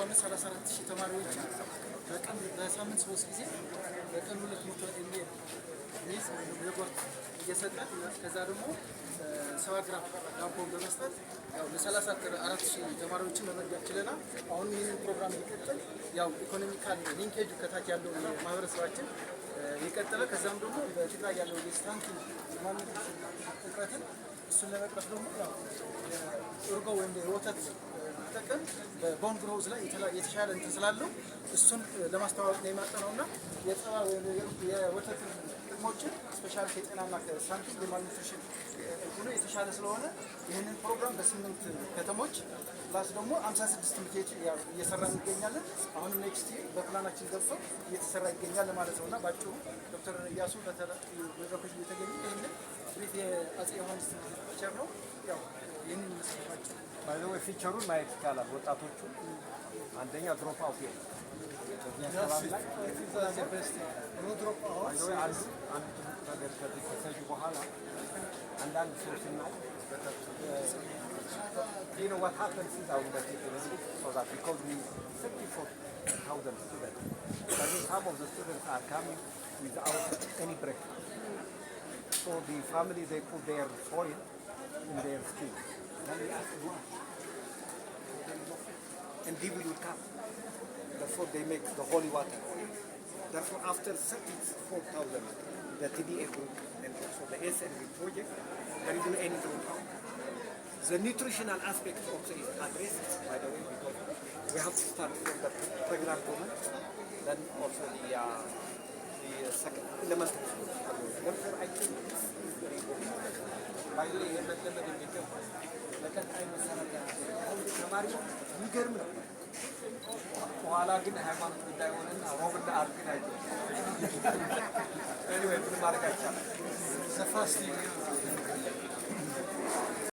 ዓመት 34000 ተማሪዎች በቀን በሳምንት 3 ጊዜ በቀን 200 ሚስ ሪፖርት እየሰጠን ከዛ ደግሞ 7 ግራም ዳቦ በመስጠት ያው ለ34000 ተማሪዎችን መመገብ ችለናል። አሁን ይህንን ፕሮግራም ይቀጥል ያው ኢኮኖሚካል ሊንኬጅ ከታች ያለው ማህበረሰባችን ይቀጥላል። ከዛም ደግሞ በትግራይ ያለው የስታንት ማንነት እጥረትን እሱን ለመቅረፍ ደግሞ ያው እርጎ ወይም የወተት ተጠቀም በቦን ግሮዝ ላይ የተሻለ እንትን ስላለው እሱን ለማስተዋወቅ ነው የማጠናውና የጸባ ወይም የወተት ጥቅሞችን ስፔሻል ከጤናና ከሳንቲም የማልኑትሪሽን ሆኖ የተሻለ ስለሆነ ይህንን ፕሮግራም በ8 ከተሞች ፕላስ ደግሞ 56 ትምህርት ቤት እየሰራ እንገኛለን። አሁን ኔክስት በፕላናችን ገብቶ እየተሰራ ይገኛል ማለት ነውና ባጭሩ ዶክተር ኢያሱ በተረፈች የተገኙ ይህንን ብሪፍ የአፄ ዮሐንስ ፒክቸር ነው። ያው ይህንን መስራቸው ባይዘው ፊቸሩን ማየት ይቻላል። ወጣቶቹ አንደኛ ድሮፕ አውት ነው በኋላ አንዳንድ ሰዎች ላይ you know what happens is our university so that because we 34,000 students, I mean some of the students are coming without any break. So the family they put their soil in their skin. Then we ask why. And people will come. Therefore they make the holy water. Therefore after 34,000, the TDA group and also the SNV project, there isn't any dropout. The nutritional aspect also is addressed, by the way, because we have to start from the pregnant woman, then also the second elementary school. Therefore, I think this is very important. By the way, anyway,